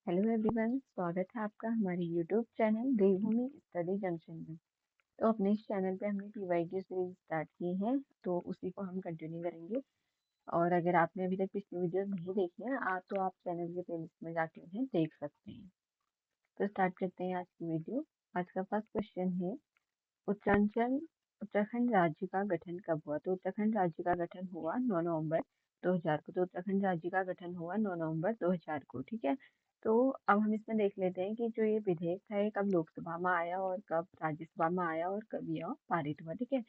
Hello everyone, स्वागत है आपका हमारे यूट्यूब चैनल देवभूमि स्टडी जंक्शन में। तो अपने इस चैनल पे हमने पीवाई की सीरीज स्टार्ट की है, तो उसी को हम कंटिन्यू करेंगे। और अगर आपने अभी तक पिछली वीडियोस नहीं देखी है तो आप चैनल के प्लेलिस्ट में जाके उन्हें देख सकते हैं। तो स्टार्ट करते हैं आज की वीडियो। आज का फर्स्ट क्वेश्चन है, उत्तरांचल उत्तराखंड राज्य का गठन कब हुआ? तो उत्तराखंड राज्य का गठन हुआ 9 नवंबर 2000 को। तो उत्तराखंड राज्य का गठन हुआ 9 नवंबर 2000 को। ठीक है। तो अब हम इसमें देख लेते हैं कि जो ये विधेयक था ये कब लोकसभा में आया और कब राज्यसभा में आया और कब यह पारित हुआ। ठीक है।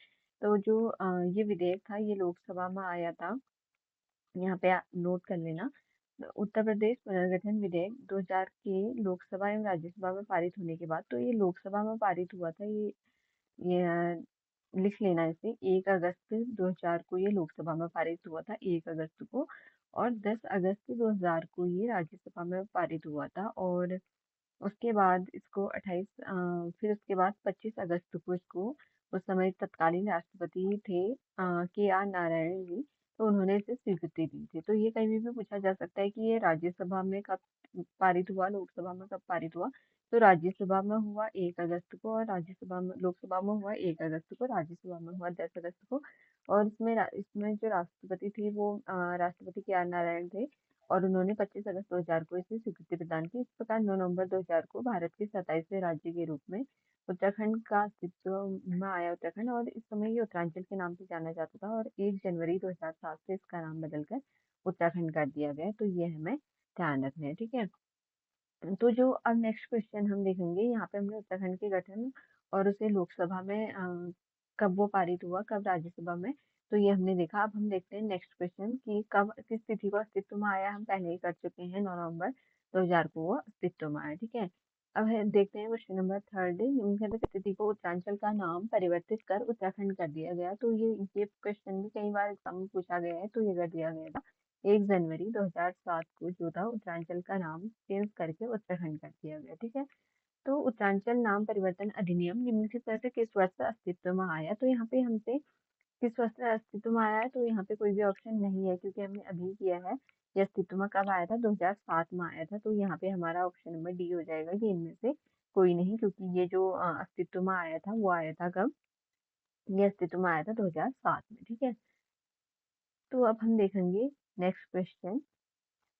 तो जो ये विधेयक था ये लोकसभा में आया था। यहाँ पे नोट कर लेना। उत्तर प्रदेश पुनर्गठन विधेयक 2000 के लोकसभा एवं राज्यसभा में पारित होने के बाद, तो ये लोकसभा में पारित हुआ था। ये लिख लेना इसे। 1 अगस्त 2004 को ये लोकसभा में पारित हुआ था, 1 अगस्त को। और 10 अगस्त 2000 को ये राज्यसभा में पारित हुआ था। और उसके बाद इसको 28 फिर उसके बाद 25 अगस्त को इसको, उस समय तत्कालीन राष्ट्रपति थे के आर नारायण जी, तो उन्होंने इसे स्वीकृति दी थी। तो ये कहीं भी पूछा जा सकता है कि ये राज्यसभा में कब पारित हुआ, लोकसभा में कब पारित हुआ। तो राज्यसभा में हुआ 1 अगस्त को, और राज्यसभा में, लोकसभा में हुआ 1 अगस्त को, राज्यसभा में हुआ 10 अगस्त को। और इसमें जो राष्ट्रपति थी वो राष्ट्रपति के आर नारायण थे, और उन्होंने 25 अगस्त 2000 को इसे स्वीकृति प्रदान की। इस प्रकार 9 नवंबर 2000 को भारत के 27वें राज्य के रूप में उत्तराखंड का अस्तित्व में आया उत्तराखंड। और इस समय ये उत्तरांचल के नाम से जाना जाता था, और 1 जनवरी 2007 से इसका नाम बदलकर उत्तराखंड कर दिया गया। तो ये हमें ध्यान रखना है। ठीक है। तो जो अब नेक्स्ट क्वेश्चन हम देखेंगे, यहाँ पे हमने उत्तराखंड के गठन और उसे लोकसभा में कब वो पारित हुआ, कब राज्यसभा में, तो ये हमने देखा। अब हम देखते हैं नेक्स्ट क्वेश्चन कि कब किस तिथि को अस्तित्व में आया। हम पहले ही कर चुके हैं, 9 नवंबर 2000 को वो अस्तित्व में आया। ठीक है। अब देखते हैं क्वेश्चन नंबर थर्ड। निम्नलिखित तिथि को उत्तरांचल का नाम परिवर्तित कर उत्तराखंड कर दिया गया। तो ये क्वेश्चन भी कई बार एग्जाम में पूछा गया है, तो ये कर दिया गया था। 1 जनवरी 2007 को जो था उत्तरांचल का नाम चेंज करके उत्तराखंड कर दिया गया। ठीक है। तो उत्तरांचल नाम परिवर्तन अधिनियम निम्नलिखित तरह से किस वर्ष से अस्तित्व में आया? तो यहाँ पे हमसे किस वर्ष से अस्तित्व में आया है, तो यहाँ पे कोई भी ऑप्शन नहीं है, क्योंकि हमने अभी किया है। ये अस्तित्व में कब आया था? 2007 में आया था। तो यहाँ पे हमारा ऑप्शन नंबर डी हो जाएगा कि इनमें से कोई नहीं, क्योंकि ये जो अस्तित्व में आया था वो आया था कब? ये अस्तित्व में आया था 2007 में। ठीक है। तो अब हम देखेंगे नेक्स्ट क्वेश्चन।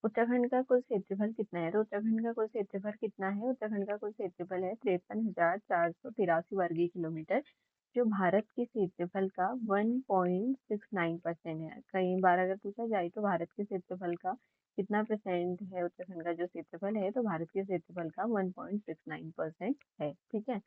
उत्तराखंड का कुल क्षेत्रफल कितना है? तो उत्तराखंड का कुल क्षेत्रफल कितना है? उत्तराखंड का कुल क्षेत्रफल है 53,483 वर्ग किलोमीटर, जो भारत के क्षेत्रफल का 1.69% है। कई बार अगर पूछा जाए तो भारत के क्षेत्रफल का कितना परसेंट है, उत्तराखंड का जो क्षेत्रफल है, तो भारत के क्षेत्रफल का 1.69% है। ठीक है।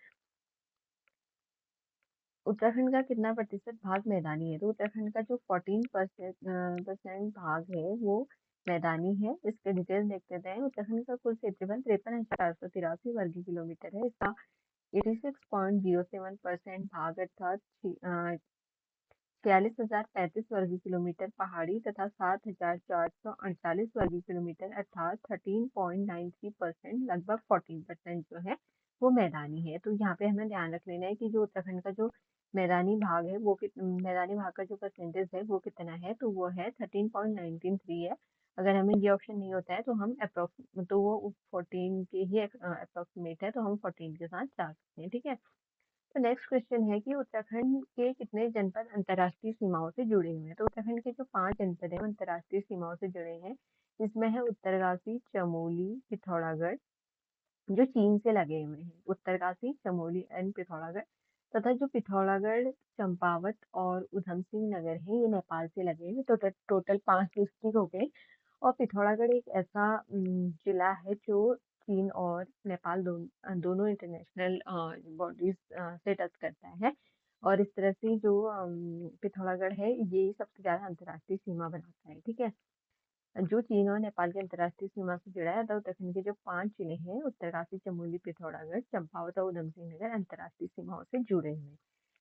उत्तराखंड का कितना प्रतिशत भाग मैदानी है? तो उत्तराखंड का जो 14% भाग है वो मैदानी है। इसके डिटेल देख लेते हैं। उत्तराखंड का कुल क्षेत्रफल 53,483 वर्ग किलोमीटर है। इसका 86.07% भाग अर्थात 46,035 वर्ग किलोमीटर पहाड़ी तथा 7,448 वर्ग किलोमीटर अर्थात 13.93%, लगभग 14% जो है वो मैदानी है। तो यहाँ पे हमें ध्यान रख लेना है कि जो उत्तराखंड का जो मैदानी भाग है वो मैदानी भाग का जो परसेंटेज है वो कितना है, तो वो है 13.93 है। अगर हमें ये ऑप्शन नहीं होता है तो हम अप्रोक्स, तो वो 14 के ही अप्रोक्सीमेट है, तो हम 14 के साथ जा सकते हैं। ठीक है। तो नेक्स्ट क्वेश्चन है कि उत्तराखंड के कितने जनपद अंतर्राष्ट्रीय सीमाओं से जुड़े हुए हैं? तो उत्तराखंड के जो 5 जनपद हैं वो अंतर्राष्ट्रीय सीमाओं से जुड़े हैं। इसमें है उत्तरकाशी, चमोली, पिथौरागढ़, जो चीन से लगे हुए हैं। उत्तरकाशी, चमोली एंड पिथौरागढ़। तथा जो पिथौरागढ़, चंपावत और उधम सिंह नगर है, ये नेपाल से लगे हैं। तो टोटल 5 डिस्ट्रिक्ट हो गए। और पिथौरागढ़ एक ऐसा जिला है जो चीन और नेपाल दोनों इंटरनेशनल बॉडीज से टच करता है। और इस तरह से जो पिथौरागढ़ है ये सबसे ज्यादा अंतर्राष्ट्रीय सीमा बनाता है। ठीक है। जो चीन और नेपाल की अंतर्राष्ट्रीय सीमा से जुड़ा है, तो उत्तराखंड के जो 5 जिले हैं, उत्तरकाशी, चमोली, पिथौरागढ़, चंपावत और उधम सिंह नगर, अंतर्राष्ट्रीय सीमाओं से जुड़े हुए हैं।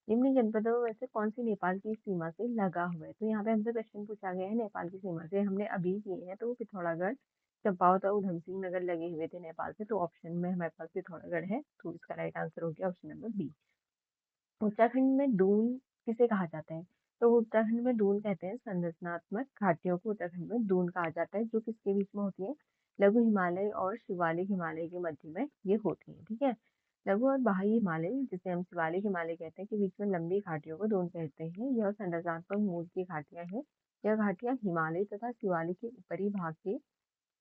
निम्न जनपदों में से कौन सी नेपाल की सीमा से लगा हुआ है? तो यहाँ पे हमसे क्वेश्चन पूछा गया है नेपाल की सीमा से, हमने अभी किए हैं। तो पिथौरागढ़, चंपावत और उधम सिंह नगर लगे हुए थे नेपाल से, तो ऑप्शन में हमारे पास पिथौरागढ़ है, तो इसका राइट आंसर हो गया ऑप्शन नंबर बी। उत्तराखंड में दून किसे कहा जाता है? तो उत्तराखंड में दून कहते हैं संरचनात्मक घाटियों को। उत्तराखंड में दून कहा जाता है, जो किसके बीच में होती है? लघु हिमालय और शिवालिक हिमालय के मध्य में ये होती हैं, ठीक है। लघु और बाह्य हिमालय, जिसे हम शिवालिक हिमालय कहते हैं, के बीच में लंबी घाटियों को दोन कहते हैं। यह संरचनात्मक मूल की घाटियां हैं। यह घाटियां हिमालय तथा शिवालिक के ऊपरी भाग के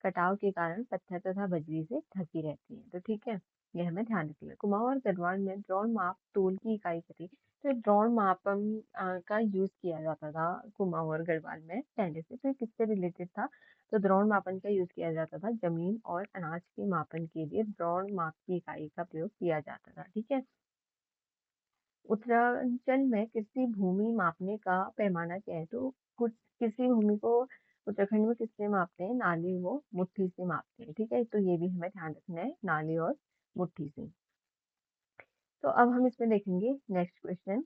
कटाव के कारण पत्थर तथा बजरी से ढकी रहती है। तो ठीक है, ये हमें ध्यान रखना है। कुमाऊं और गढ़वाल में द्रोण माप तोल की इकाई थी। तो द्रोण मापन का यूज किया जाता था कुमाऊं और गढ़वाल में पहले से। तो ये किससे रिलेटेड था? तो द्रोण मापन का यूज किया जाता था जमीन और अनाज के मापन के लिए। द्रोण माप की इकाई का प्रयोग किया जाता था, ठीक है। उत्तरांचल में कृषि भूमि मापने का पैमाना क्या है? तो कुछ कृषि भूमि को उत्तराखंड में किससे मापते हैं? नाली व मुट्ठी से मापते हैं, ठीक है। तो ये भी हमें ध्यान रखना है, नाली और मुट्ठी से। तो अब हम इसमें देखेंगे नेक्स्ट क्वेश्चन।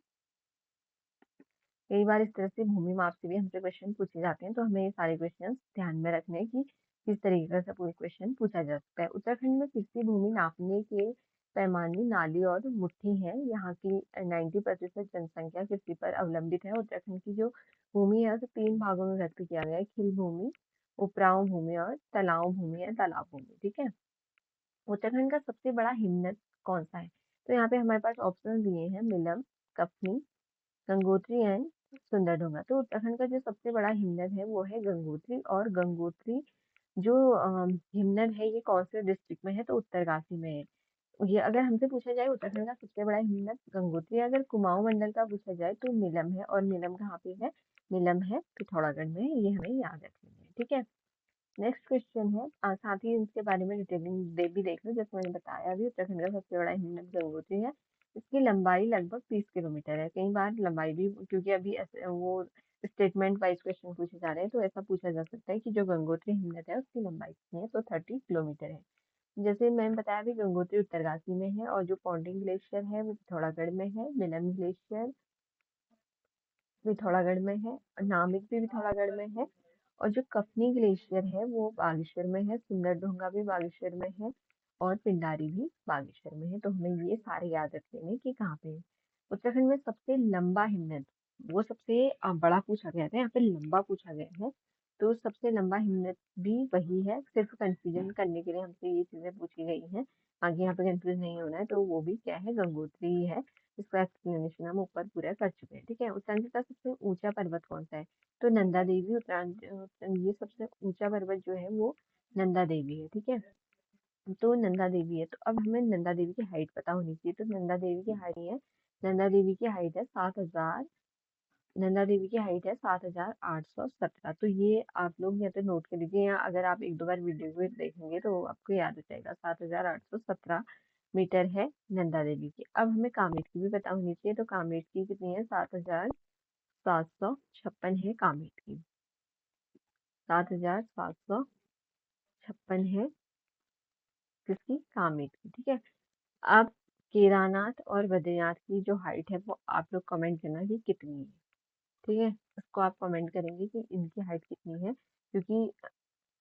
कई बार इस तरह से भूमि माप से भी हमसे क्वेश्चन पूछे जाते हैं, तो हमें ये सारे क्वेश्चन ध्यान में रखने हैं कि किस तरीके से पूरे क्वेश्चन पूछा जा सकता है। उत्तराखंड में कृषि भूमि नापने के पैमाने नाली और मुट्ठी है। यहाँ की 90% जनसंख्या कृषि पर अवलंबित है। उत्तराखंड की जो भूमि है उसे 3 भागों में व्यक्त किया गया है: खिल भूमि, उपराव भूमि और तलाव भूमि या तालाब भूमि, ठीक है। उत्तराखंड का सबसे बड़ा हिमनद कौन सा है? तो यहाँ पे हमारे पास ऑप्शन दिए हैं: मिलम, कफनी, गंगोत्री एंड सुंदरढोंगा। तो उत्तराखंड का जो सबसे बड़ा हिमनद है वो है गंगोत्री। और गंगोत्री जो हिमनद है ये कौन से डिस्ट्रिक्ट में है? तो उत्तरकाशी में है। ये अगर हमसे पूछा जाए उत्तराखंड का सबसे बड़ा हिमनद गंगोत्री है। अगर कुमाऊं मंडल का पूछा जाए तो मिलम है। और मिलम कहाँ पे है? मिलम है पिथौरागढ़ में। ये हमें याद रखना है, ठीक है। नेक्स्ट क्वेश्चन है, साथ ही इसके बारे में डिटेलिंग भी देख लो। जैसे मैंने बताया अभी, उत्तराखंड का सबसे बड़ा हिमनद गंगोत्री है। इसकी लंबाई लगभग 30 किलोमीटर है। कई बार लंबाई भी, क्योंकि अभी वो स्टेटमेंट वाइज क्वेश्चन पूछे जा रहे हैं, तो ऐसा पूछा जा सकता है कि जो गंगोत्री हिमनद है उसकी लंबाई कितनी है? तो 30 किलोमीटर है। जैसे मैंने बताया अभी, गंगोत्री उत्तरकाशी में है। और जो पौंडिंग ग्लेशियर है वो पिथौरागढ़ में है। मिलम ग्लेशियर पिथौरागढ़ में है। और नामिक भी पिथौरागढ़ में है। और जो कफनी ग्लेशियर है वो बागेश्वर में है। सुंदरढोंगा भी बागेश्वर में है। और पिंडारी भी बागेश्वर में है। तो हमें ये सारे याद रख लेने कि कहाँ पे है। उत्तराखंड में सबसे लंबा हिमनद, वो सबसे बड़ा पूछा गया था, यहाँ पे लंबा पूछा गया है। तो सबसे लंबा हिमनद भी वही है। सिर्फ कंफ्यूजन करने के लिए हमसे ये चीजें पूछी गई हैं। आगे यहाँ पे कंफ्यूज नहीं होना है। तो वो भी क्या है? गंगोत्री ही है। इसका एक्सप्लेनेशन हम ऊपर पूरा कर चुके हैं, ठीक है। उत्तरांचल का सबसे ऊंचा पर्वत कौन सा है? तो नंदा देवी। उत्तरांचल ये सबसे ऊंचा पर्वत जो है वो नंदा देवी है, ठीक है। तो नंदा देवी है। तो अब हमें नंदा देवी की हाइट पता होनी चाहिए। तो नंदा देवी की हाइट है, नंदा देवी की हाइट है 7,000। नंदा देवी की हाइट है 7,817। तो ये आप लोग या तो नोट कर लीजिए, या अगर आप एक दो बार वीडियो को देखेंगे तो आपको याद हो जाएगा। 7,817 मीटर है नंदा देवी की। अब हमें कामेट की भी पता होनी चाहिए। तो कामेट की कितनी है? 7,756 है कामेट की। 7,756 है किसकी? कामेट की, ठीक है। अब केदारनाथ और बद्रीनाथ की जो हाइट है वो आप लोग कमेंट करना कि कितनी है, ठीक है। उसको आप कमेंट करेंगे कि इनकी हाइट कितनी है, क्योंकि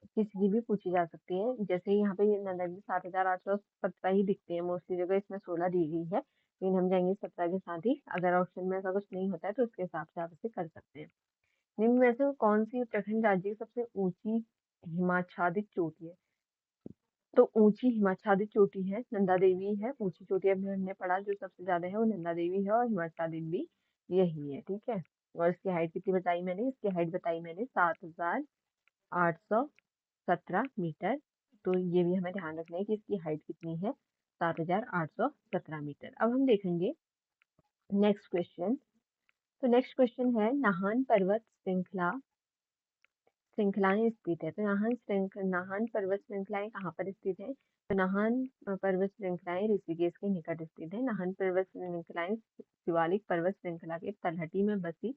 किसी की भी पूछी जा सकती है। जैसे यहाँ पे नंदा जी 7,817 ही दिखते हैं मोस्टली जगह, इसमें 16 दी गई है, लेकिन हम जाएंगे 17 के साथ ही। अगर ऑप्शन में ऐसा कुछ नहीं होता है तो उसके हिसाब से आप इसे कर सकते हैं। निम्न में से कौन सी उत्तराखंड राज्य की सबसे ऊंची हिमाच्छादित चोटी है? तो ऊंची हिमाच्छादित चोटी है नंदा देवी है। ऊंची चोटी अभी हमने पढ़ा जो सबसे ज्यादा है वो नंदा देवी है। और हिमाच्छादित भी यही है, ठीक है। और इसकी हाइट कितनी बताई मैंने? इसकी हाइट बताई मैंने 7,817 मीटर। तो ये भी हमें ध्यान रखना है कि इसकी हाइट कितनी है? 7,817 मीटर। अब हम देखेंगे नेक्स्ट क्वेश्चन। तो नेक्स्ट क्वेश्चन है, नाहन पर्वत श्रृंखलाएं स्थित है। तो नाहन पर्वत श्रृंखलाएं कहाँ पर स्थित है? तो नाहन पर्वत श्रृंखलाएं ऋषिकेश के निकट स्थित है। नाहन पर्वत श्रृंखलाएं शिवालिक पर्वत श्रृंखला के तलहटी में बसी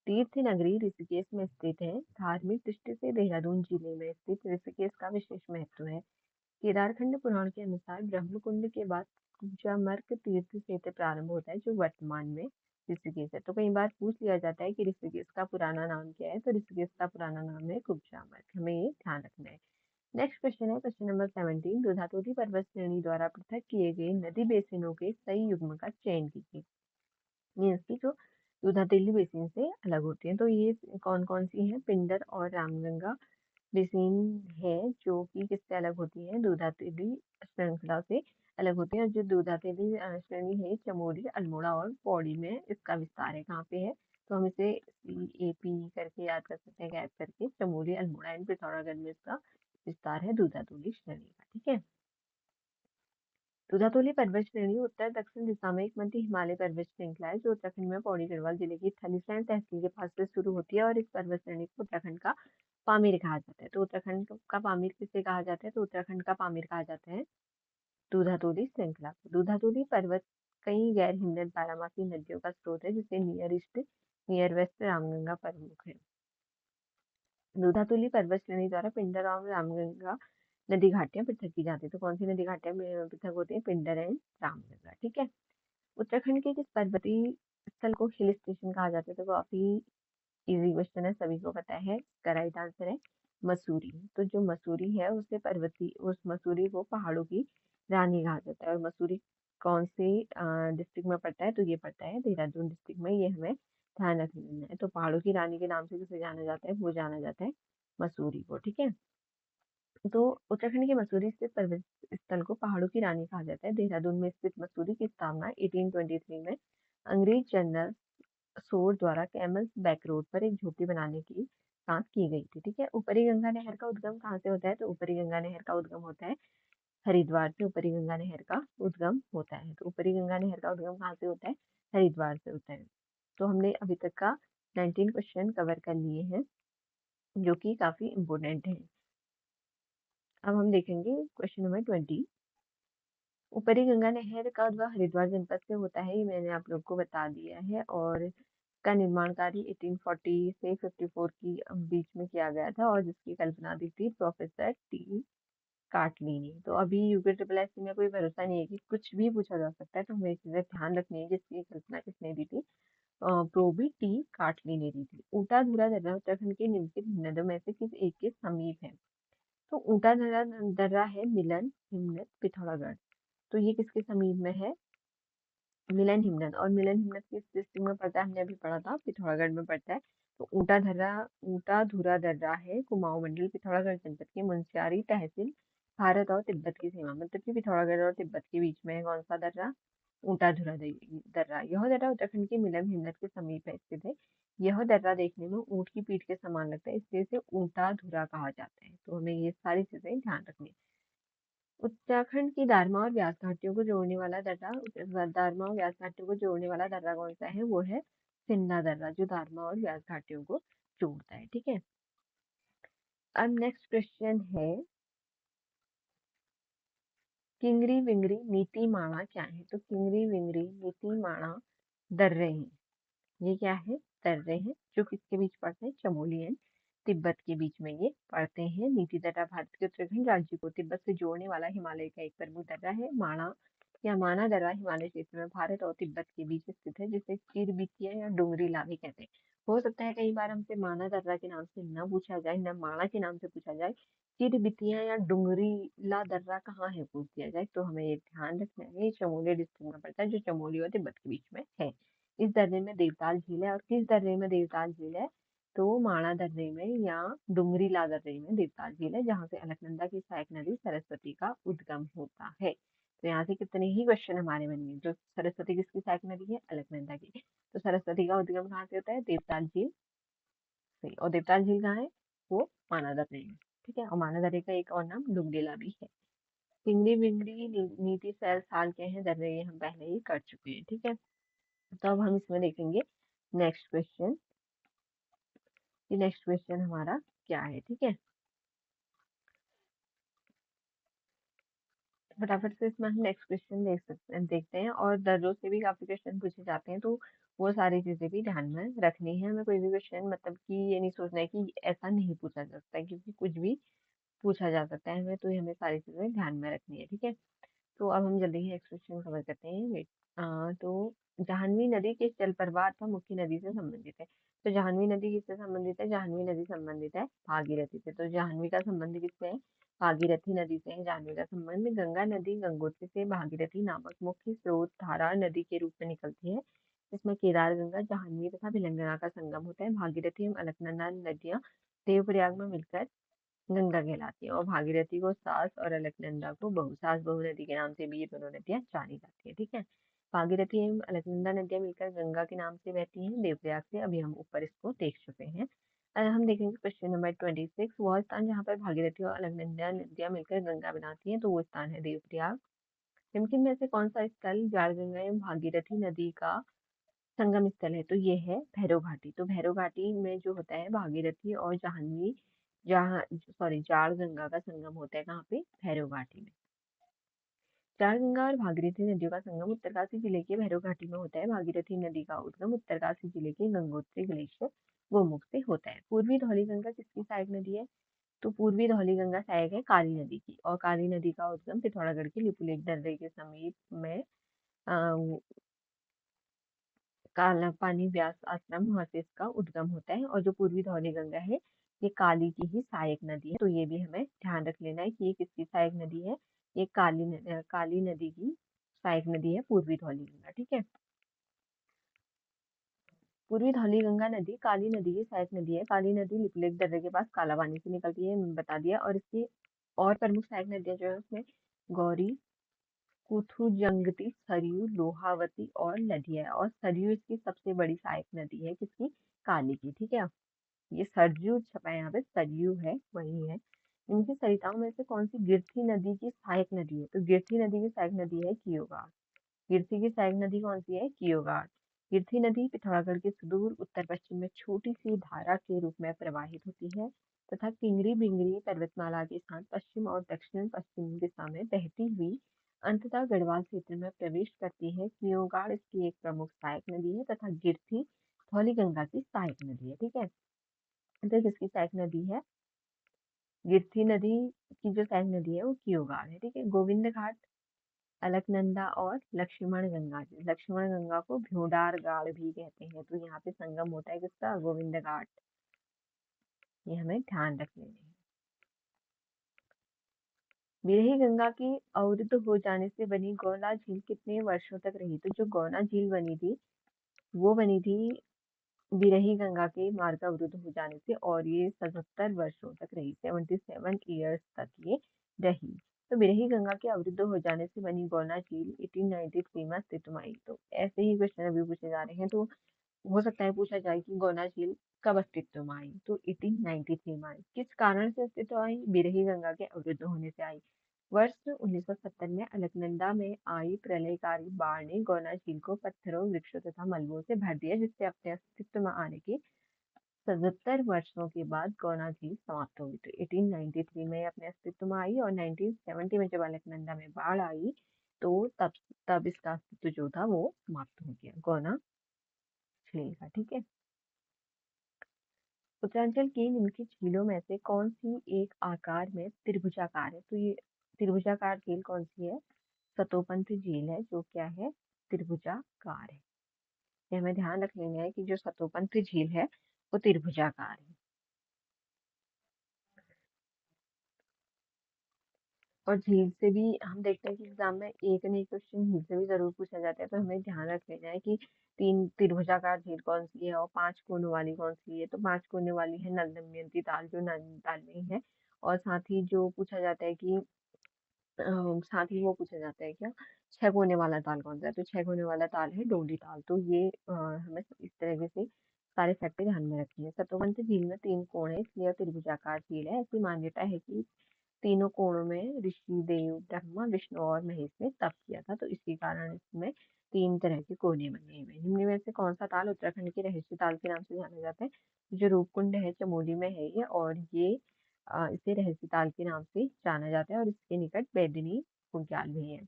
तीर्थ नगरी ऋषिकेश में स्थित है। धार्मिक दृष्टि से देहरादून जिले में स्थित ऋषिकेश का विशेष महत्व है। केदारखंड पुराण के अनुसार ब्रह्मकुंड के बाद कुचामर्क तीर्थ क्षेत्र प्रारंभ होता है, जो वर्तमान में ऋषिकेश है। तो कई बार पूछ लिया जाता है कि ऋषिकेश का पुराना नाम क्या है? तो ऋषिकेश का पुराना नाम है कुचामर्क। हमें ये ध्यान रखना है। नेक्स्ट क्वेश्चन है क्वेश्चन नंबर 17। दुधातोदी पर्वत श्रेणी द्वारा पृथक किए गए नदी बेसिनों के सही युग्म का चयन कीजिए। ये इसकी जो दुधातेली बेसिन से अलग होती है। तो ये कौन कौन सी हैं? पिंडर और रामगंगा, बेसिन है जो कि किससे अलग होती है, दूधातेली श्रृंखला से अलग होती है। और जो दूधातेली श्रेणी है चमोली, अल्मोड़ा और पौड़ी में इसका विस्तार है। कहाँ पे है, तो हम इसे CAP करके याद कर सकते हैं, गैप करके। चमोली, अल्मोड़ा एंड पिथौरागढ़ में इसका विस्तार है दूधातोली श्रेणी का। ठीक है। दूधातोली पर्वत श्रेणी उत्तर दक्षिण दिशा में एक मध्य हिमालय पर्वत श्रृंखला है जो उत्तराखंड में पौड़ी गढ़वाल जिले की थलीसैंण तहसील के पास से शुरू होती है। और इस पर्वत श्रेणी को उत्तराखंड का पामीर कहा जाता है। तो उत्तराखंड का पामीर किसे कहा जाता है, तो उत्तराखंड का पामीर कहा जाता है दूधातोली श्रृंखला को। दूधातोली पर्वत कई गैर हिमनद बारामासी नदियों का स्रोत है, जिससे near east near west Ramganga प्रमुख है। दूधातुली पर्वत श्रेणी द्वारा पिंडर और रामगंगा नदी घाटियां पृथक की जाती है। तो कौन सी नदी घाटियां पृथक होती है, पिंडर एंड रामगंगा। ठीक है। उत्तराखंड के किस पर्वतीय स्थल को हिल स्टेशन कहा जाता है, तो काफी इजी क्वेश्चन है, सभी को पता है। इसका राइट आंसर है मसूरी। तो जो मसूरी है उसे पर्वतीय, उस मसूरी को पहाड़ों की रानी कहा जाता है। और मसूरी कौन से डिस्ट्रिक्ट में पड़ता है, तो ये पड़ता है देहरादून डिस्ट्रिक्ट में। ये हमें ध्यान रखना है। तो पहाड़ों की रानी के नाम से किसे जाना जाता है, वो जाना जाता है मसूरी को। ठीक है। तो उत्तराखंड के मसूरी स्थित पर्वत स्थल को पहाड़ों की रानी कहा जाता है। देहरादून में स्थित मसूरी की स्थापना 1823 में अंग्रेज जनरल सोर द्वारा कैमल्स बैक रोड पर एक झोपड़ी बनाने के साथ की गई थी। ठीक है। ऊपरी गंगा नहर का उद्गम कहाँ से होता है, तो ऊपरी गंगा नहर का उद्गम होता है हरिद्वार से। ऊपरी गंगा नहर का उद्गम होता है, तो ऊपरी गंगा नहर का उद्गम कहाँ से होता है, हरिद्वार से होता है। तो हमने अभी तक का 19 क्वेश्चन कवर कर लिए हैं जो कि काफी इंपोर्टेंट है। अब हम देखेंगे क्वेश्चन नंबर 20। ऊपरी गंगा नहर का उद्गम हरिद्वार जनपद से होता है, ये मैंने आप लोग को बता दिया है। और इसका निर्माण कार्य 1840 से 54 की बीच में किया गया था और जिसकी कल्पना दी थी प्रोफेसर T काटली ने। तो अभी यूपी ट्रिपल एस में कोई भरोसा नहीं है कि कुछ भी पूछा जा सकता है, तो हमें चीजें ध्यान रखनी है जिसकी कल्पना किसने दी थी, प्रोबी T काटली ने दी थी। ऊटा धुरा दर्रा उत्तराखंड के निम्नलिखित हिमनदों में से किस एक के समीप है, तो ऊटा धरा दर्रा है मिलन हिमनद पिथौरागढ़। तो ये किसके समीप में है, मिलन हिमनद। और मिलन हिमनद किस डिस्ट्रिक्ट में पड़ता है, हमने अभी पढ़ा था पिथौरागढ़ में पड़ता है। तो ऊटा धुरा दर्रा है कुमाऊं मंडल पिथौरागढ़ जनपद के मुनस्यारी तहसील भारत और तिब्बत की सीमा, मतलब कि पिथौरागढ़ और तिब्बत के बीच में है कौन सा दर्रा, ऊटा धुरा दर्रा। यह दर्रा उत्तराखंड के मिलन हिमनद के समीप है स्थित है। यह दर्रा देखने में ऊंट की पीठ के समान लगता है, इसलिए इसे ऊंटा धुरा कहा जाता है। तो हमें ये सारी चीजें ध्यान रखनी है। उत्तराखंड की दारमा और व्यास घाटियों को जोड़ने वाला दर्रा, दारमा और व्यास घाटियों को जोड़ने वाला दर्रा कौन सा है, वो है सिन्ना दर्रा, जो दारमा और व्यास घाटियों को जोड़ता है। ठीक है। अब नेक्स्ट क्वेश्चन है किंगरी विंगरी नीति माणा क्या है, तो किंगरी विंगरी नीति माणा दर्रे हैं। ये क्या है, दर्रे हैं जो किसके बीच पड़ते हैं, चमोली एंड तिब्बत के बीच में ये पड़ते हैं। नीति दर्रा भारत के उत्तराखंड राज्य को तिब्बत से जोड़ने वाला हिमालय का एक प्रमुख दर्रा है। माणा या माना दर्रा हिमालय क्षेत्र में भारत और तिब्बत के बीच स्थित है, जिसे चिरबितिया या डुंगरीला भी कहते हैं। हो सकता है कई बार हमसे माना दर्रा के नाम से न पूछा जाए, न माणा के नाम से पूछा जाए, चिरबितिया या डुंगरीला दर्रा कहाँ है पूछ दिया जाए। तो हमें ये ध्यान रखना है, ये चमोली डिस्ट्रिक्ट में पड़ता है, जो चमोली और तिब्बत के बीच में है। इस दर्रे में देवताल झील है। और किस दर्रे में देवताल झील है, तो माणा दर्रे में या डुंगरीला दर्रे में देवताल झील है, जहाँ से अलकनंदा की सहायक नदी सरस्वती का उद्गम होता है। तो यहाँ से कितने ही क्वेश्चन हमारे बन गए। जो सरस्वती किसकी सहायक नदी है, अलकनंदा की। तो सरस्वती का उद्गम कहाँ से होता है, देवताल झील से। और देवताल झील कहाँ है, वो माना दर्रे में। ठीक है। और माना दर्रे का एक और नाम डुंगरीला भी है। पिंगली विंगली नीति सैल साल के हैं दर्रे, ये हम पहले ही कर चुके हैं। ठीक है। तो अब हम इसमें देखेंगे नेक्स्ट क्वेश्चन, कि नेक्स्ट क्वेश्चन हमारा क्या है। ठीक है। फटाफट से इसमें हम नेक्स्ट क्वेश्चन देख सकते हैं, देखते हैं। और दर्जों से भी काफी क्वेश्चन पूछे जाते हैं, तो वो सारी चीजें भी ध्यान में रखनी है हमें। कोई भी क्वेश्चन मतलब कि ये नहीं सोचना है कि ऐसा नहीं पूछा जा सकता है, क्योंकि कुछ भी पूछा जा सकता है हमें, तो ये हमें सारी चीजें ध्यान में रखनी है। ठीक है। तो अब हम जल्दी ही नेक्स्ट क्वेश्चन कवर करते हैं। वेट, तो जाह्नवी नदी किस जल प्रवाह अथवा मुख्य नदी से संबंधित है, तो जाह्नवी नदी किससे संबंधित है, जाह्नवी नदी संबंधित है भागीरथी से। तो जाह्नवी का संबंध किससे है, भागीरथी नदी से है जाह्नवी का संबंध। गंगा नदी गंगोत्री से भागीरथी नामक मुख्य स्रोत धारा नदी के रूप में निकलती है। इसमें केदार गंगा, जाह्नवी तथा भिलंगना का संगम होता है। भागीरथी एवं अलकनंदा नदियां देवप्रयाग में मिलकर गंगा कहलाती है। और भागीरथी को सास और अलकनंदा को बहू, सास बहू नदी के नाम से भी ये दोनों नदियां जानी जाती है। ठीक है, भागीरथी एवं अलकनंदा नदियां मिलकर गंगा के नाम से बहती हैं देवप्रयाग से। अभी हम ऊपर इसको देख चुके हैं। हम देखेंगे क्वेश्चन नंबर 26। वह स्थान जहाँ पर भागीरथी और अलकनंदा नदियां मिलकर गंगा बनाती हैं, तो वो स्थान है देवप्रयाग। निम्न में से कौन सा स्थल जाड़गंगा एवं भागीरथी नदी का संगम स्थल है? तो ये है भैरव घाटी। तो भैरव घाटी में जो होता है भागीरथी और जाह्नवी, जहाँ सॉरी जाड़ गंगा का संगम होता है कहाँ पे? भैरव घाटी में। जाड़ गंगा और भागीरथी नदियों का संगम उत्तरकाशी जिले के भैरव घाटी में होता है। भागीरथी नदी का उद्गम उत्तरकाशी जिले के गंगोत्री ग्लेशियर गोमुख से होता है। पूर्वी धौली गंगा किसकी सहायक नदी है? तो पूर्वी धौली गंगा सहायक है काली नदी की। और काली नदी का उद्गम पिथौरागढ़ के लिपुलेख दर्रे के समीप में काला पानी व्यास आश्रम, वहां से इसका उद्गम होता है। और जो पूर्वी धौली गंगा है ये काली की ही सहायक नदी है। तो ये भी हमें ध्यान रख लेना है कि ये किसकी सहायक नदी है? ये काली नदी की सहायक नदी है पूर्वी धौली गंगा। ठीक है, पूर्वी धौली गंगा नदी काली नदी की सहायक नदी है। काली नदी लिपुलेख दर्रे के पास काला पानी से निकलती है, मैंने बता दिया। और इसकी और प्रमुख सहायक नदियां जो है उसमें गौरी, कुथुजंगती, सरयू, लोहावती और लदिया है। और सरयू इसकी सबसे बड़ी सहायक नदी है किसकी? काली की। ठीक है, ये सरयू छपा है यहाँ पे, सरयू है वही है। इनकी सरिताओं में से कौन सी गिरथी नदी की सहायक नदी है? तो गिरथी नदी की सहायक नदी है कियोगाड़। गिरथी की सहायक नदी कौन सी है? कियोगाड़। गिरथी नदी पिथौरागढ़ के सुदूर उत्तर पश्चिम में छोटी सी धारा के रूप में प्रवाहित होती है तथा किंगरी बिंगरी पर्वतमाला के साथ पश्चिम और दक्षिण पश्चिम दिशा में बहती हुई अंततः गढ़वाल क्षेत्र में प्रवेश करती है। कियोगाड़ इसकी एक प्रमुख सहायक नदी है तथा गिरथी धौली गंगा की सहायक नदी है। ठीक है, तो किसकी सहायक नदी है? गिरथी नदी की जो सहायक नदी है वो कियोगाड़ है। ठीक है, गोविंद घाट, अलकनंदा और लक्ष्मण गंगा। लक्ष्मण गंगा को भ्योडार गाड़ भी कहते हैं। तो यहाँ पे संगम होता है किसका? गोविंद घाट। ये हमें ध्यान रखने हैं। बिरही गंगा की अवरुद्ध हो जाने से बनी गौला झील कितने वर्षों तक रही? तो जो गौना झील बनी थी वो बनी थी बिरही गंगा के मार्ग अवरुद्ध हो जाने से, और ये 77 वर्षों तक रही, 77 ईयर्स तक ये रही। तो बिरही गंगा के अवरुद्ध हो जाने से बनी गौना झील 1893 में अस्तित्व में आई। तो ऐसे ही क्वेश्चन अभी पूछे जा रहे हैं, तो हो सकता है पूछा जाए कि गौना झील कब अस्तित्व में आई? तो 1893 में आई। किस कारण से अस्तित्व में आई? बिरही गंगा के अवरुद्ध होने से आई। वर्ष 1970 में अलकनंदा में आई प्रलयकारी बाढ़ ने गौना झील को पत्थरों, वृक्षों तथा मलबों से भर दिया, जिससे अपने अस्तित्व में आने के 77 वर्षों के बाद गौना झील समाप्त हो गई। तो 1893 में अपने अस्तित्व में आई, और 1970 में जब अलकनंदा में बाढ़ आई तो तब इसका अस्तित्व जो था वो समाप्त हो गया, गौना झील का। ठीक है, उत्तरांचल की निम्नलिखित झीलों में से कौन सी एक आकार में त्रिभुजाकार है? तो ये त्रिभुजाकार झील कौन सी है? सतोपंथ झील है, जो क्या है? त्रिभुजाकार है। ये हमें ध्यान रख लेना है कि जो सतोपंथ झील है वो त्रिभुजाकार है। और झील से भी हम देखते हैं कि एग्जाम में एक न एक क्वेश्चन झील से भी जरूर पूछा जाता है। तो हमें ध्यान रख लेना है कि तीन त्रिभुजाकार झील कौन सी है और पांच कोनों वाली कौन सी है। तो पांच कोने वाली है नल दमयंती ताल, जो नैनीताल में ही है। और साथ ही जो पूछा जाता है कि साथ ही वो पूछा जाता है क्या, छह कोने वाला ताल कौन सा है? तो छह कोने वाला ताल है डोडी ताल। तो ये हमें इस तरीके से सारे फैक्टर ध्यान में रखनी है। सतोवंत झील में तीन कोण है, इसलिए त्रिभुजाकार झील है। ऐसी मान्यता है कि तीनों कोणों में ऋषि देव ब्रह्मा विष्णु और महेश ने तप किया था, तो इसी कारण इसमें तीन तरह के कोने बने हुए हैं। निम्न में से कौन सा ताल उत्तराखंड के रहस्य ताल के नाम से जाना जाता है? जो रूपकुंड है चमोली में है ये, और ये इसे रहस्य ताल के नाम से जाना जाता है। और इसके निकट बेदनी बुग्याल भी है।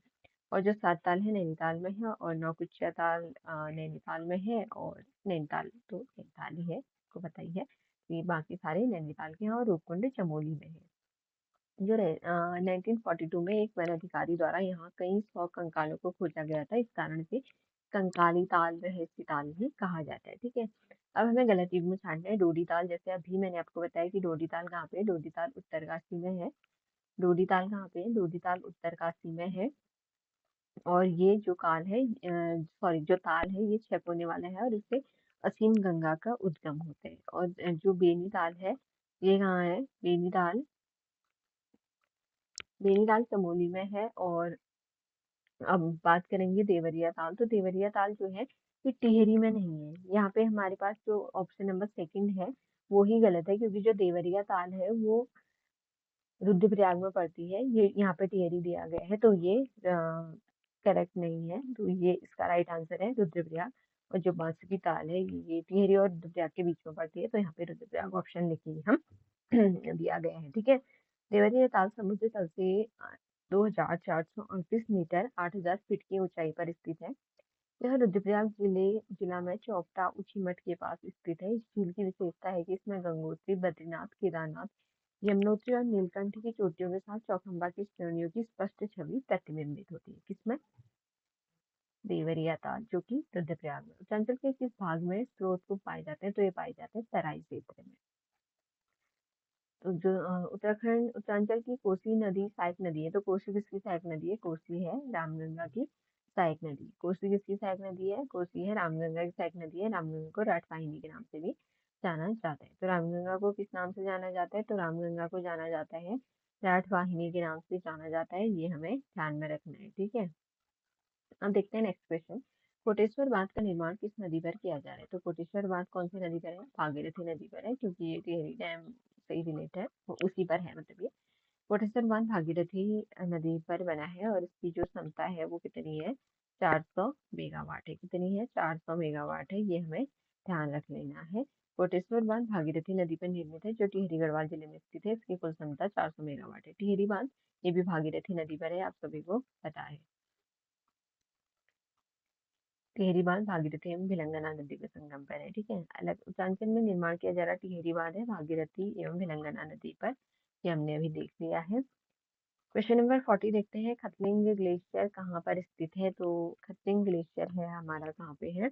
और जो सात ताल है नैनीताल में है, और नौकुचिया ताल नैनीताल में है, और नैनीताल तो नैनीताल ही है, आपको पता ही है। ये बाकी सारे नैनीताल के हैं, और रूपकुंड चमोली में है। जो 1942 में एक वन अधिकारी द्वारा यहाँ कई 100 कंकालों को खोजा गया था, इस कारण से कंकाली ताल रहस्य ताल भी कहा जाता है। ठीक है, अब हमें गलत युग में छांटना है। डोडी ताल, जैसे अभी मैंने आपको बताया कि डोडी ताल कहाँ पे है? डोडी ताल उत्तरकाशी में है। डोडी ताल कहाँ पे है? डोडी ताल उत्तरकाशी में है। और ये जो काल है सॉरी जो ताल है ये छह कोने वाला है, और इससे असीम गंगा का उद्गम होता है। और जो बेनी ताल है ये कहाँ है? बेनी ताल नैनीताल चमोली में है। और अब बात करेंगे देवरिया ताल। तो देवरिया ताल जो है ये टिहरी में नहीं है। यहाँ पे हमारे पास जो ऑप्शन नंबर सेकंड है वो ही गलत है, क्योंकि जो देवरिया ताल है वो रुद्रप्रयाग में पड़ती है। ये यहाँ पे टिहरी दिया गया है, तो ये करेक्ट नहीं है। तो ये इसका राइट आंसर है रुद्रप्रयाग। और जो बांसुरी ताल है ये टिहरी और रुद्रप्रयाग के बीच में पड़ती है, तो यहाँ पे रुद्रप्रयाग ऑप्शन लिखिए हम दिया गया है। ठीक है। देवरिया ताल समुद्र तल से 2438 मीटर 8000 फीट की ऊंचाई पर स्थित है। यह रुद्रप्रयाग जिला में चौपटा ऊखीमठ के पास स्थित है। इस झील की विशेषता है कि इसमें गंगोत्री, बद्रीनाथ, केदारनाथ, यमुनोत्री और नीलकंठ की चोटियों के साथ चौखंबा की श्रेणियों की स्पष्ट छवि प्रतिबिंबित होती है। किसमें? देवरिया ताल, जो कि रुद्रप्रयाग में। उत्तरांचल के किस भाग में स्रोत को पाए जाते हैं? तो ये पाए जाते हैं तराई क्षेत्र में। तो जो उत्तराखंड उत्तरांचल की कोसी नदी सहायक नदी है। तो कोसी किसकी सहायक नदी है? कोसी है रामगंगा की सहायक नदी। कोसी किसकी सहायक नदी है? कोसी है रामगंगा की सहायक नदी है। रामगंगा को राटवाहिनी के नाम से भी जाना जाता है। तो रामगंगा को किस नाम से जाना जाता है? तो रामगंगा को जाना जाता है राटवाहिनी के नाम से जाना जाता है। ये हमें ध्यान में रखना है। ठीक है। अब देखते हैं नेक्स्ट क्वेश्चन। कोटेश्वर बांध का निर्माण किस नदी पर किया जा रहा है? तो कोटेश्वर बांध कौन सी नदी पर है? भागीरथी नदी पर है, क्योंकि ये टिहरी डैम से ही रिलेट है, वो उसी पर है। मतलब ये कोटेश्वर बांध भागीरथी नदी पर बना है और इसकी जो क्षमता है वो कितनी है? 400 मेगावाट है। कितनी है? 400 मेगावाट है। ये हमें ध्यान रख लेना है। कोटेश्वर बांध भागीरथी नदी पर निर्मित है, जो टिहरी गढ़वाल जिले में स्थित है। इसकी कुल क्षमता 400 मेगावाट है। टिहरी बांध ये भी भागीरथी नदी पर है, आप सभी को पता है। टिहरी बांध भागीरथी एवं भिलंगना नदी के संगम पर है। ठीक है। अलग उत्तरांचल में निर्माण किया जा रहा टिहरी बांध है भागीरथी एवं भिलंगना नदी पर। ये हमने अभी देख लिया है। क्वेश्चन नंबर 40 देखते हैं। खतलिंग ग्लेशियर कहाँ पर स्थित है? तो खतलिंग ग्लेशियर है हमारा कहाँ पे है?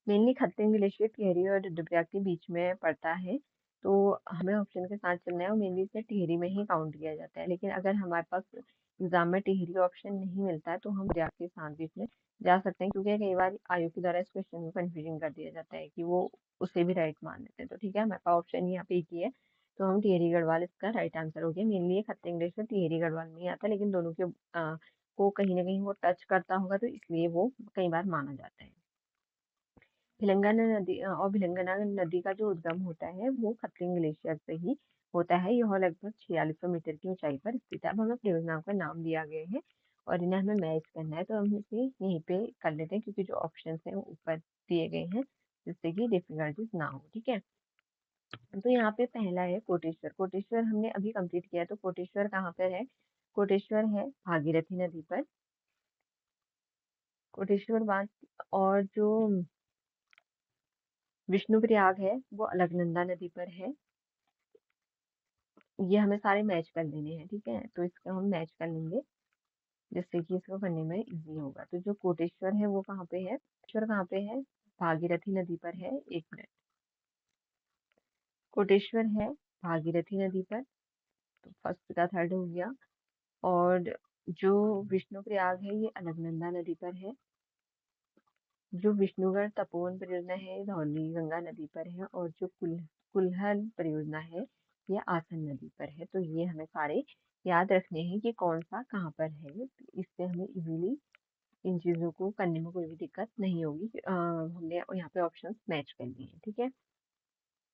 मेनली खतलिंग ग्लेशियर टिहरी और रुद्रप्रयाग के बीच में पड़ता है। तो हमें ऑप्शन के साथ चलना है, और मेनली इसे टिहरी में ही काउंट किया जाता है। लेकिन अगर हमारे पास एग्जाम में टिहरी ऑप्शन नहीं मिलता है तो हम प्रयाग के साथ भी इसमें जा सकते हैं, क्योंकि कई बार आयोग के द्वारा इस क्वेश्चन में कंफ्यूजन कर दिया जाता है कि वो उसे भी राइट मान लेते हैं। तो ठीक है, हमारे पास ऑप्शन यहाँ पे एक ही है, तो हम टिहरी गढ़वाल इसका राइट आंसर हो गया। मेनली ये खतलिंग ग्लेशियर टिहरी गढ़वाल में ही आता है, लेकिन दोनों के को कहीं ना कहीं वो टच करता होगा, तो इसलिए वो कई बार माना जाता है। भिलंगना नदी और भिलंगना नदी का जो उद्गम होता है वो खतलिंग ग्लेशियर से ही होता है। यह लगभग 4600 मीटर की ऊंचाई पर स्थित है। अब हमें परियोजनाओं का नाम दिया गया है और इन्हें हमें मैच करना है, तो हम इसे यहीं पे कर लेते हैं, क्योंकि जो ऑप्शन है वो ऊपर दिए गए हैं, जिससे कि डिफिकल्टीज ना हो। ठीक है। तो यहाँ पे पहला है कोटेश्वर। कोटेश्वर हमने अभी कंप्लीट किया, तो कोटेश्वर कहाँ पर है? कोटेश्वर है भागीरथी नदी पर। कोटेश्वर बांध। और जो विष्णुप्रयाग है वो अलकनंदा नदी पर है। ये हमें सारे मैच कर लेने हैं। ठीक है, तो इसको हम मैच कर लेंगे, जिससे कि इसको करने में इजी होगा। तो जो कोटेश्वर है वो कहाँ पे है? कोटेश्वर कहाँ पे है? भागीरथी नदी पर है। एक मिनट। कोटेश्वर है भागीरथी नदी पर, तो फर्स्ट का थर्ड हो गया। और जो विष्णुप्रयाग है ये अलकनंदा नदी पर है। जो विष्णुगढ़ तपोवन परियोजना है ये धौली गंगा नदी पर है। और जो कुल्हल परियोजना है ये आसन नदी पर है। तो ये हमें सारे याद रखने हैं कि कौन सा कहाँ पर है। तो इससे हमें इजीली इन चीजों को करने में कोई भी दिक्कत नहीं होगी। हमने यहाँ पे ऑप्शंस मैच कर लिए हैं। ठीक है।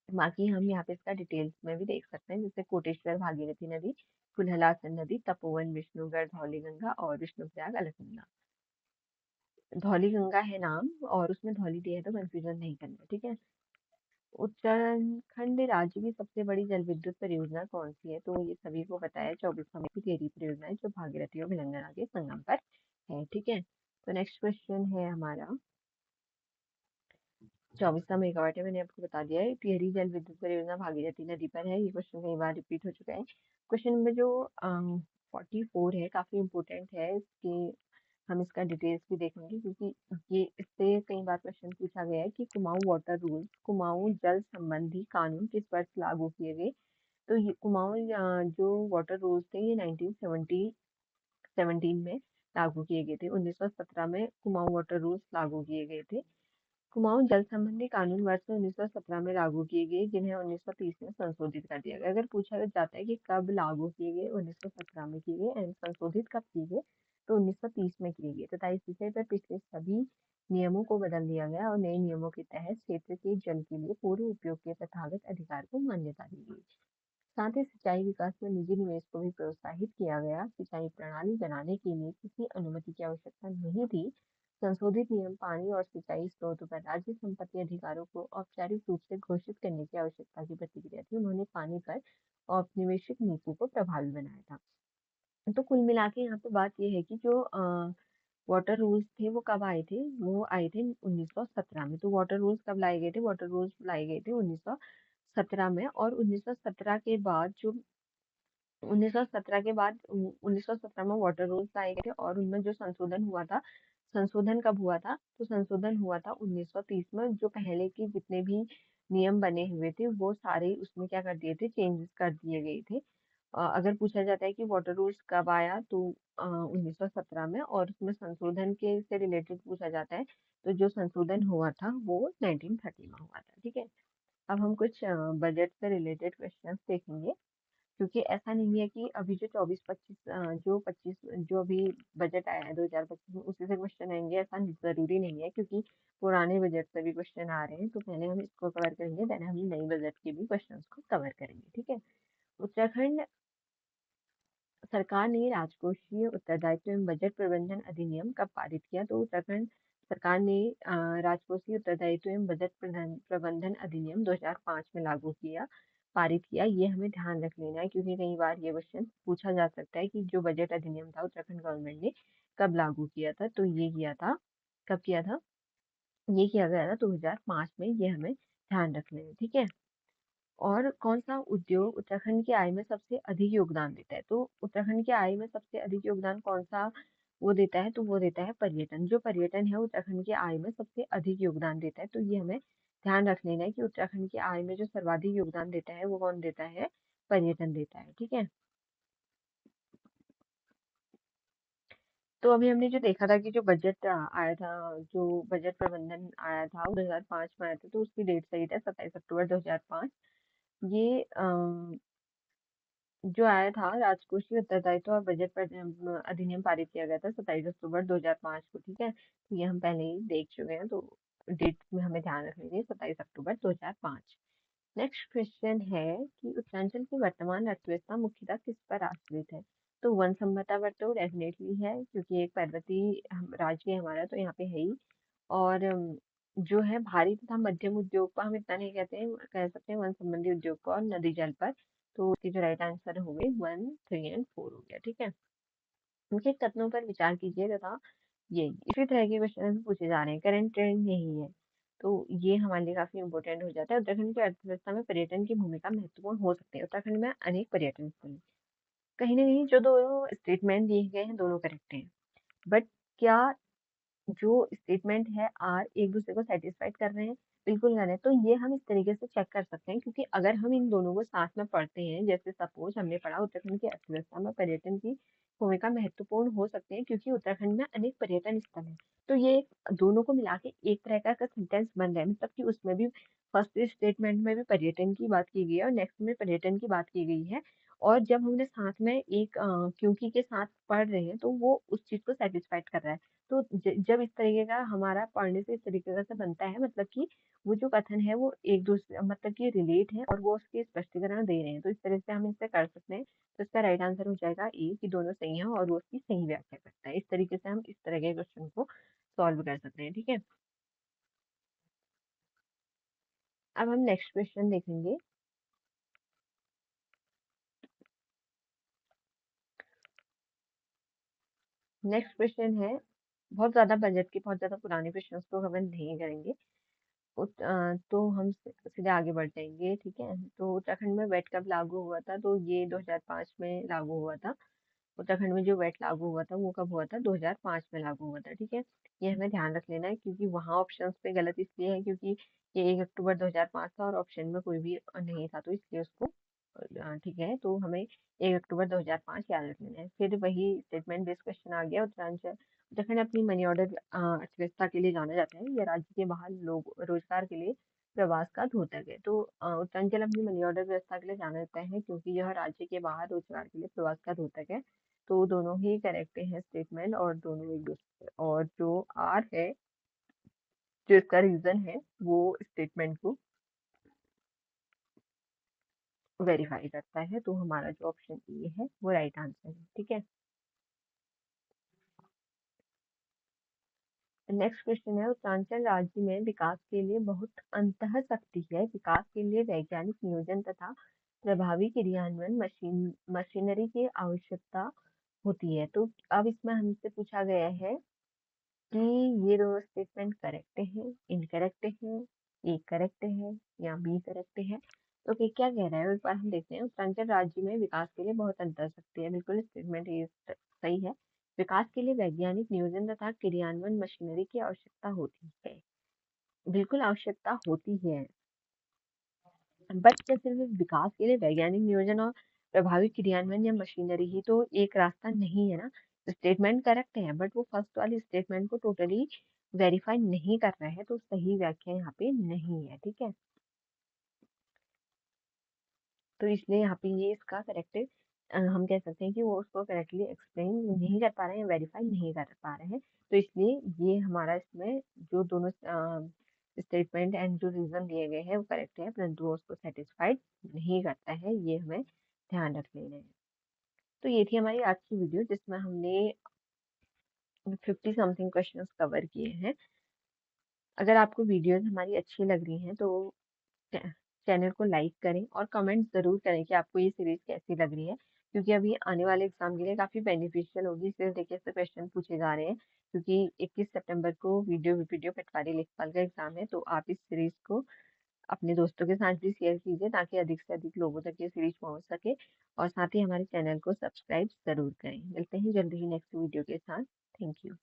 बाकी हम यहाँ पे इसका डिटेल्स में भी देख सकते हैं, जैसे कोटेश्वर भागीरथी नदी, कुल्हल आसन नदी, तपोवन, विष्णुगढ़, धौली गंगा और विष्णुप्रयाग अलकनंदा। धौली गंगा है नाम और उसमें धौली दिया है, तो कंफ्यूजन नहीं करना। ठीक है। उत्तराखंड राज्य की सबसे बड़ी जल विद्युत परियोजना कौन सी है? तो ये सभी को पता है, 24 की टेरी परियोजना है, जो भागीरथी और भिलंगना के संगम पर है। ठीक है। तो नेक्स्ट क्वेश्चन है हमारा 24 मेगावाट है, मैंने आपको बता दिया है। टिहरी जल विद्युत परियोजना भागीरथी नदी पर है। ये क्वेश्चन कई बार रिपीट हो चुका है। क्वेश्चन नंबर जो 44 है काफी इंपोर्टेंट है। इसके हम इसका डिटेल्स भी देखेंगे, क्योंकि ये इससे कई बार क्वेश्चन पूछा गया है कि कुमाऊं वाटर रूल्स, कुमाऊं जल संबंधी कानून किस वर्ष लागू किए गए? तो ये कुमाऊं जो वाटर रूल्स थे ये 1917 में लागू किए गए थे। 1917 में कुमाऊं वाटर रूल्स लागू किए गए थे। कुमाऊं जल संबंधी कानून वर्ष 1917 में लागू किए गए, जिन्हें 1930 में संशोधित कर दिया गया। अगर पूछा जाता है कि कब लागू किए गए, 1917 में किए गए, एंड संशोधित कब किए गए, तो 1930 में किए गए तथा इस विषय पर पिछले सभी नियमों को बदल दिया गया और नए नियमों के तहत क्षेत्र के जल के लिए पूर्व उपयोग के प्रथागत अधिकार को मान्यता दी गई। साथ ही सिंचाई विकास में निजी निवेश को भी प्रोत्साहित किया गया। सिंचाई प्रणाली बनाने के लिए किसी अनुमति की आवश्यकता नहीं थी। संशोधित नियम पानी और सिंचाई स्रोतों पर राज्य संपत्ति अधिकारों को औपचारिक रूप से घोषित करने की आवश्यकता की प्रतिक्रिया थी। उन्होंने पानी पर औपनिवेशिक नीति को प्रभावी बनाया था। तो कुल मिला के यहाँ पे बात ये है कि जो वाटर रूल्स थे वो कब आए थे, वो आए थे 1917 में। तो वाटर रूल्स कब लाए गए थे, वाटर रूल्स लाए गए थे 1917 में। और 1917 के बाद जो 1917 के बाद 1917 में वाटर रूल्स लाए गए थे और उनमें जो संशोधन हुआ था, संशोधन कब हुआ था, तो संशोधन हुआ था 1930 में। जो पहले के जितने भी नियम बने हुए थे वो सारे उसमें क्या कर दिए थे, चेंजेस कर दिए गए थे। अगर पूछा जाता है कि वाटर रूल्स कब आया, तो 1917 में। और उसमें संशोधन के से रिलेटेड पूछा जाता है, तो जो संशोधन हुआ था वो 1930 में हुआ था। ठीक है। अब हम कुछ बजट से रिलेटेड क्वेश्चंस देखेंगे, क्योंकि ऐसा नहीं है कि अभी जो 24-25 जो 25 जो अभी बजट आया है 2025 में उसी से क्वेश्चन आएंगे, ऐसा जरूरी नहीं है। क्योंकि पुराने बजट से भी क्वेश्चन आ रहे हैं, तो पहले हम इसको कवर करेंगे, देन हम नई बजट के भी क्वेश्चंस को कवर करेंगे। ठीक है। उत्तराखंड सरकार ने राजकोषीय उत्तरदायित्व एवं बजट प्रबंधन अधिनियम कब पारित किया, तो उत्तराखंड सरकार ने राजकोषीय उत्तरदायित्व एवं बजट प्रबंधन अधिनियम 2005 में लागू किया, पारित किया। ये हमें ध्यान रख लेना है, क्योंकि कई बार ये क्वेश्चन पूछा जा सकता है कि जो बजट अधिनियम था उत्तराखंड गवर्नमेंट ने कब लागू किया था। तो ये किया था, कब किया था, ये किया गया था 2005 में। ये हमें ध्यान रख लेना है। ठीक है। और कौन सा उद्योग उत्तराखंड की आय में सबसे अधिक योगदान देता है, तो उत्तराखंड की आय में सबसे अधिक योगदान कौन सा वो देता है, तो वो देता है पर्यटन। जो पर्यटन है उत्तराखंड की आय में सबसे अधिक योगदान देता है। तो ये हमें ध्यान रख लेना है कि उत्तराखंड की आय में जो सर्वाधिक योगदान देता है वो कौन देता है, पर्यटन देता है। ठीक है। तो अभी हमने जो देखा था कि जो बजट आया था, जो बजट प्रबंधन आया था वो 2005 में आया था, तो उसकी डेट सही था 27 अक्टूबर 2005। ये जो आया था राजकोषीय उत्तरदायित्व और बजट पर अधिनियम पारित किया गया था 27 अक्टूबर 2005 को। ठीक है। तो ये हम पहले ही देख चुके हैं, तो डेट में हमें ध्यान रखनी चाहिए 27 अक्टूबर 2005। नेक्स्ट क्वेश्चन है कि उत्तरांचल की वर्तमान अर्थव्यवस्था मुख्यतः किस पर आश्रित है, तो वन संपदा पर तो डेफिनेटली है, क्योंकि एक पर्वतीय राज्य है हमारा, तो यहाँ पे है ही। और जो है भारी तथा मध्यम उद्योग को हम इतना नहीं कहते हैं, कह सकते हैं वन संबंधी उद्योग को और नदी जल पर। तो इसकी जो राइट आंसर हो गई 1, 3 एंड 4 हो गया। ठीक है। उनके कथनों पर विचार कीजिए तथा ये इसी तरह के क्वेश्चन पूछे जा रहे हैं, करंट ट्रेंड यही है। तो ये हमारे लिए काफी इंपॉर्टेंट हो जाता है। उत्तराखंड की अर्थव्यवस्था में पर्यटन की भूमिका महत्वपूर्ण हो सकती है। उत्तराखंड में अनेक पर्यटन स्थल हैं। कहीं ना कहीं जो दोनों स्टेटमेंट दिए गए हैं दोनों करेक्ट हैं, बट क्या जो स्टेटमेंट है आर एक दूसरे को सेटिस्फाइड कर रहे हैं, बिल्कुल कर रहे हैं। तो ये हम इस तरीके से चेक कर सकते हैं, क्योंकि अगर हम इन दोनों को साथ में पढ़ते हैं, जैसे सपोज हमने पढ़ा उत्तराखंड की अर्थव्यवस्था में पर्यटन की भूमिका महत्वपूर्ण हो सकते हैं क्योंकि उत्तराखंड में अनेक पर्यटन स्थल हैं। तो ये दोनों को मिला के एक तरह का सेंटेंस बन रहा है, मतलब कि उसमें भी फर्स्ट स्टेटमेंट में भी पर्यटन की बात की गई है और नेक्स्ट में पर्यटन की बात की गई है। और जब हमने साथ में एक क्योंकि के साथ पढ़ रहे हैं, तो वो उस चीज को सेटिस्फाइड कर रहा है। तो जब इस तरीके का हमारा पढ़ने से इस तरीके का से बनता है, मतलब कि वो जो कथन है वो एक दूसरे मतलब कि रिलेट है और वो उसके स्पष्टीकरण दे रहे हैं, तो इस तरह से हम इसे कर सकते हैं। तो इसका राइट आंसर हो जाएगा ए, कि दोनों सही हैं और वो उसकी सही व्याख्या करता है। इस तरीके से हम इस तरह के क्वेश्चन को सॉल्व कर सकते हैं। ठीक है। अब हम नेक्स्ट क्वेश्चन देखेंगे। नेक्स्ट क्वेश्चन है, बहुत ज्यादा बजट के बहुत ज्यादा पुराने क्वेश्चंस को कवर नहीं करेंगे। तो हम सीधे आगे बढ़ जाएंगे। ठीक है। तो उत्तराखंड में वेट कब लागू हुआ था, तो ये 2005 में लागू हुआ था। उत्तराखंड में जो वेट लागू हुआ था वो कब हुआ था, 2005 में लागू हुआ था। ठीक है। ये हमें ध्यान रख लेना है, क्योंकि वहाँ ऑप्शंस पे गलत इसलिए है क्योंकि ये 1 अक्टूबर 2005 था और ऑप्शन में कोई भी नहीं था, तो इसलिए उसको ठीक है, तो हमें 1 अक्टूबर 2005 याद रख लेना है। फिर वही स्टेटमेंट बेस्ड क्वेश्चन आ गया। उत्तराखंड अपनी मनी ऑर्डर अर्थव्यवस्था के लिए जाना जाता है। यह राज्य के बाहर लोग रोजगार के लिए प्रवास का द्योतक है। तो उत्तरांचल अपनी मनी ऑर्डर व्यवस्था के लिए जाना जाता है क्योंकि यह राज्य के बाहर रोजगार के लिए प्रवास का द्योतक है। तो दोनों ही करेक्ट हैं स्टेटमेंट, और दोनों एक दूसरे, और जो आर है, जो इसका रीजन है, वो स्टेटमेंट को वेरीफाई करता है। तो हमारा जो ऑप्शन ए है वो राइट आंसर है। ठीक है। नेक्स्ट क्वेश्चन है, उत्तरांचल राज्य में विकास के लिए बहुत अंतःशक्ति है। विकास के लिए वैज्ञानिक नियोजन तथा प्रभावी क्रियान्वयन मशीनरी की आवश्यकता होती है। तो अब इसमें हमसे पूछा गया है कि ये दोनों स्टेटमेंट करेक्ट है, इनकरेक्ट है, ए करेक्ट है या बी करेक्ट है। तो क्या कह रहा है, एक बार हम देखते हैं। उत्तरांचल राज्य में विकास के लिए बहुत अंतरशक्ति है। बिल्कुल स्टेटमेंट ये सही है। विकास के लिए वैज्ञानिक नियोजन तथा क्रियान्वयन मशीनरी की आवश्यकता होती है। बिल्कुल आवश्यकता होती है, बट क्या सिर्फ विकास के लिए वैज्ञानिक नियोजन और प्रभावी क्रियान्वयन या मशीनरी ही तो एक रास्ता नहीं है ना। स्टेटमेंट करेक्ट है, बट वो फर्स्ट वाली स्टेटमेंट को टोटली वेरीफाई नहीं कर रहा है, तो सही व्याख्या यहाँ पे नहीं है। ठीक है, तो इसलिए यहाँ पे ये इसका करेक्ट हम कह सकते हैं कि वो उसको करेक्टली एक्सप्लेन नहीं कर पा रहे हैं, वेरीफाई नहीं कर पा रहे हैं। तो इसलिए ये हमारा इसमें जो दोनों स्टेटमेंट एंड जो रीजन दिए गए हैं वो करेक्ट है, परंतु वो उसको सेटिस्फाइड नहीं करता है। ये हमें ध्यान रख लेना है। तो ये थी हमारी आज की वीडियो, जिसमें हमने 50 समथिंग क्वेश्चंस कवर किए हैं। अगर आपको वीडियोस हमारी अच्छी लग रही हैं तो चैनल को लाइक करें और कमेंट ज़रूर करें कि आपको ये सीरीज कैसी लग रही है, क्योंकि अभी आने वाले एग्जाम के लिए काफ़ी बेनिफिशियल होगी। सिर्फ देखिए इससे क्वेश्चन पूछे जा रहे हैं, क्योंकि 21 सितंबर को वीडियो पटवारी लेखपाल का एग्जाम है। तो आप इस सीरीज को अपने दोस्तों के साथ भी शेयर कीजिए, ताकि अधिक से अधिक लोगों तक ये सीरीज पहुंच सके। और साथ ही हमारे चैनल को सब्सक्राइब ज़रूर करें। मिलते हैं जल्दी ही नेक्स्ट वीडियो के साथ। Thank you.